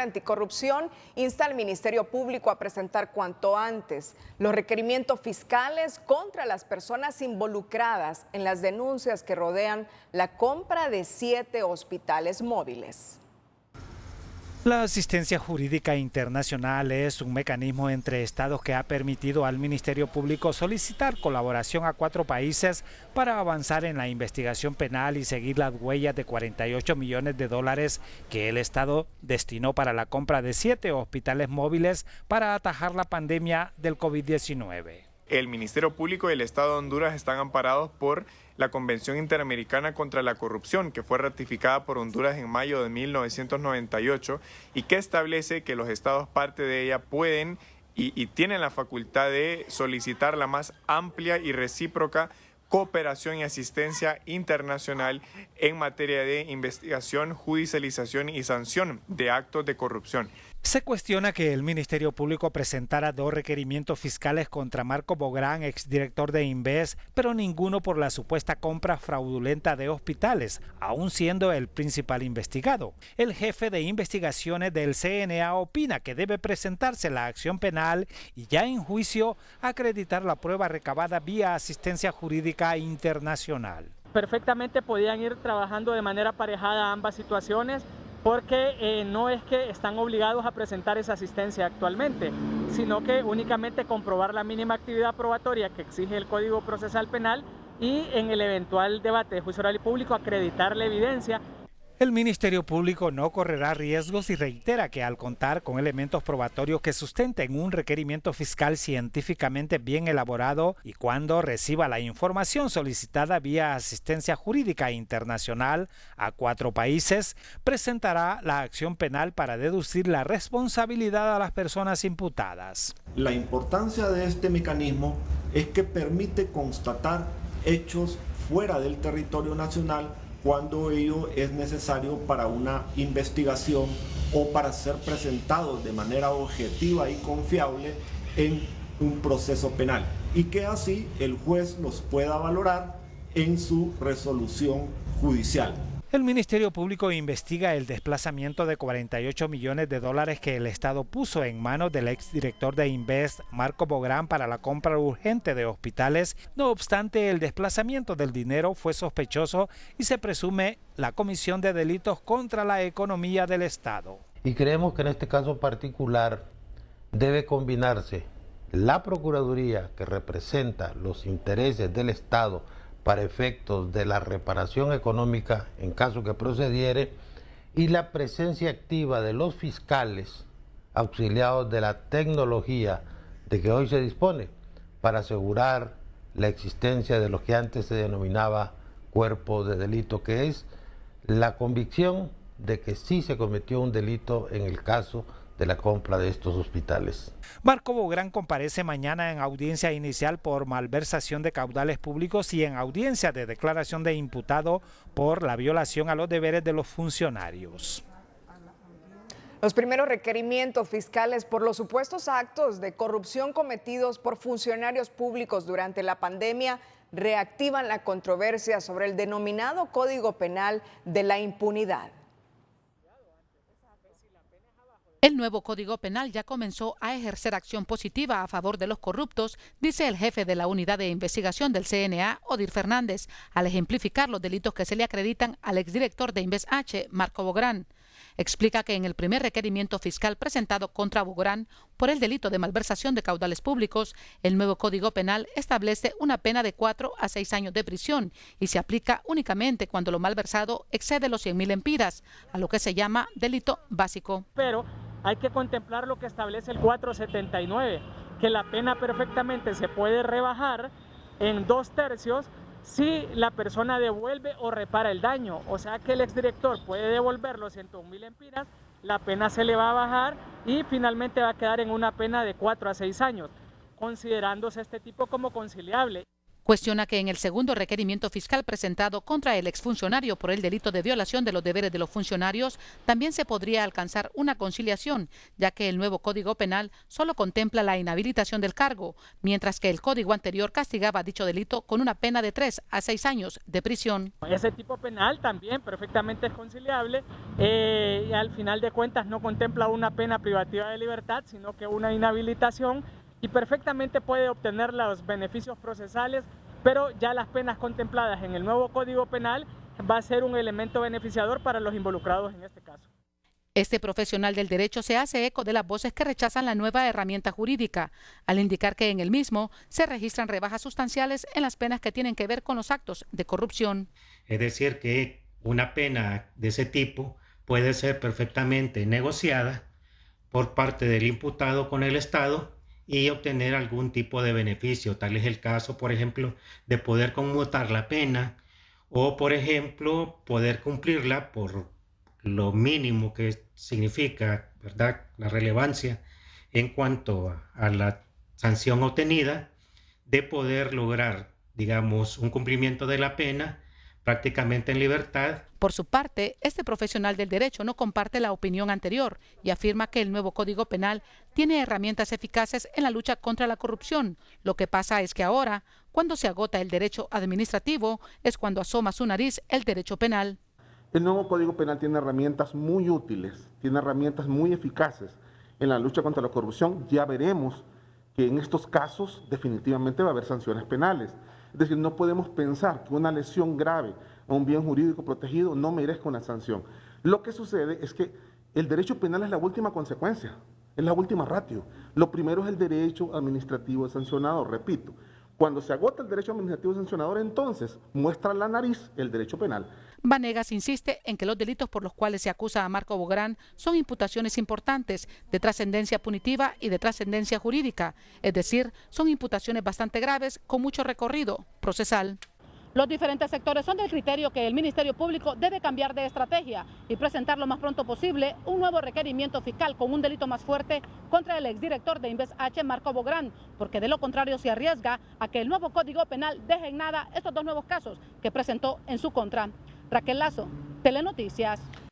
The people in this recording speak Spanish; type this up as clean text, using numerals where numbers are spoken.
Anticorrupción insta al Ministerio Público a presentar cuanto antes los requerimientos fiscales contra las personas involucradas en las denuncias que rodean la compra de 7 hospitales móviles. La asistencia jurídica internacional es un mecanismo entre estados que ha permitido al Ministerio Público solicitar colaboración a 4 países para avanzar en la investigación penal y seguir las huellas de 48 millones de dólares que el Estado destinó para la compra de 7 hospitales móviles para atajar la pandemia del COVID-19. El Ministerio Público y el Estado de Honduras están amparados por la Convención Interamericana contra la Corrupción, que fue ratificada por Honduras en mayo de 1998 y que establece que los estados parte de ella pueden y tienen la facultad de solicitar la más amplia y recíproca cooperación y asistencia internacional en materia de investigación, judicialización y sanción de actos de corrupción. Se cuestiona que el Ministerio Público presentara 2 requerimientos fiscales contra Marco Bográn, exdirector de Inves, pero ninguno por la supuesta compra fraudulenta de hospitales, aún siendo el principal investigado. El jefe de investigaciones del CNA opina que debe presentarse la acción penal y ya en juicio acreditar la prueba recabada vía asistencia jurídica internacional. Perfectamente podían ir trabajando de manera aparejada ambas situaciones, porque no es que están obligados a presentar esa asistencia actualmente, sino que únicamente comprobar la mínima actividad probatoria que exige el Código Procesal Penal y en el eventual debate de juicio oral y público acreditar la evidencia. El Ministerio Público no correrá riesgos y reitera que al contar con elementos probatorios que sustenten un requerimiento fiscal científicamente bien elaborado y cuando reciba la información solicitada vía asistencia jurídica internacional a 4 países, presentará la acción penal para deducir la responsabilidad a las personas imputadas. La importancia de este mecanismo es que permite constatar hechos fuera del territorio nacional cuando ello es necesario para una investigación o para ser presentados de manera objetiva y confiable en un proceso penal, y que así el juez los pueda valorar en su resolución judicial. El Ministerio Público investiga el desplazamiento de 48 millones de dólares que el Estado puso en manos del exdirector de Invest, Marco Bográn, para la compra urgente de hospitales. No obstante, el desplazamiento del dinero fue sospechoso y se presume la comisión de delitos contra la economía del Estado. Y creemos que en este caso particular debe combinarse la Procuraduría, que representa los intereses del Estado para efectos de la reparación económica en caso que procediere, y la presencia activa de los fiscales auxiliados de la tecnología de que hoy se dispone para asegurar la existencia de lo que antes se denominaba cuerpo de delito, que es la convicción de que sí se cometió un delito en el caso de la compra de estos hospitales. Marco Bográn comparece mañana en audiencia inicial por malversación de caudales públicos y en audiencia de declaración de imputado por la violación a los deberes de los funcionarios. Los primeros requerimientos fiscales por los supuestos actos de corrupción cometidos por funcionarios públicos durante la pandemia reactivan la controversia sobre el denominado Código Penal de la impunidad. El nuevo Código Penal ya comenzó a ejercer acción positiva a favor de los corruptos, dice el jefe de la unidad de investigación del CNA, Odir Fernández, al ejemplificar los delitos que se le acreditan al exdirector de Inves H, Marco Bográn. Explica que en el primer requerimiento fiscal presentado contra Bográn por el delito de malversación de caudales públicos, el nuevo Código Penal establece una pena de 4 a 6 años de prisión y se aplica únicamente cuando lo malversado excede los 100.000 lempiras, a lo que se llama delito básico. Pero hay que contemplar lo que establece el 479, que la pena perfectamente se puede rebajar en 2/3 si la persona devuelve o repara el daño. O sea que el exdirector puede devolver los 101.000 lempiras, la pena se le va a bajar y finalmente va a quedar en una pena de 4 a 6 años, considerándose este tipo como conciliable. Cuestiona que en el segundo requerimiento fiscal presentado contra el exfuncionario por el delito de violación de los deberes de los funcionarios también se podría alcanzar una conciliación, ya que el nuevo Código Penal solo contempla la inhabilitación del cargo, mientras que el código anterior castigaba dicho delito con una pena de 3 a 6 años de prisión. Ese tipo penal también perfectamente es conciliable y al final de cuentas no contempla una pena privativa de libertad, sino que una inhabilitación, y perfectamente puede obtener los beneficios procesales, pero ya las penas contempladas en el nuevo Código Penal va a ser un elemento beneficiador para los involucrados en este caso. Este profesional del derecho se hace eco de las voces que rechazan la nueva herramienta jurídica, al indicar que en el mismo se registran rebajas sustanciales en las penas que tienen que ver con los actos de corrupción. Es decir, que una pena de ese tipo puede ser perfectamente negociada por parte del imputado con el Estado y obtener algún tipo de beneficio. Tal es el caso, por ejemplo, de poder conmutar la pena o, por ejemplo, poder cumplirla por lo mínimo que significa, ¿verdad?, la relevancia en cuanto a la sanción obtenida, de poder lograr, digamos, un cumplimiento de la pena prácticamente en libertad. Por su parte, este profesional del derecho no comparte la opinión anterior y afirma que el nuevo Código Penal tiene herramientas eficaces en la lucha contra la corrupción. Lo que pasa es que ahora, cuando se agota el derecho administrativo, es cuando asoma su nariz el derecho penal. El nuevo Código Penal tiene herramientas muy útiles, tiene herramientas muy eficaces en la lucha contra la corrupción. Ya veremos que en estos casos definitivamente va a haber sanciones penales. Es decir, no podemos pensar que una lesión grave a un bien jurídico protegido no merezca una sanción. Lo que sucede es que el derecho penal es la última consecuencia, es la última ratio. Lo primero es el derecho administrativo sancionador, repito. Cuando se agota el derecho administrativo sancionador, entonces muestra la nariz el derecho penal. Vanegas insiste en que los delitos por los cuales se acusa a Marco Bográn son imputaciones importantes, de trascendencia punitiva y de trascendencia jurídica, es decir, son imputaciones bastante graves con mucho recorrido procesal. Los diferentes sectores son del criterio que el Ministerio Público debe cambiar de estrategia y presentar lo más pronto posible un nuevo requerimiento fiscal con un delito más fuerte contra el exdirector de Inves H, Marco Bográn, porque de lo contrario se arriesga a que el nuevo Código Penal deje en nada estos dos nuevos casos que presentó en su contra. Raquel Lazo, Telenoticias.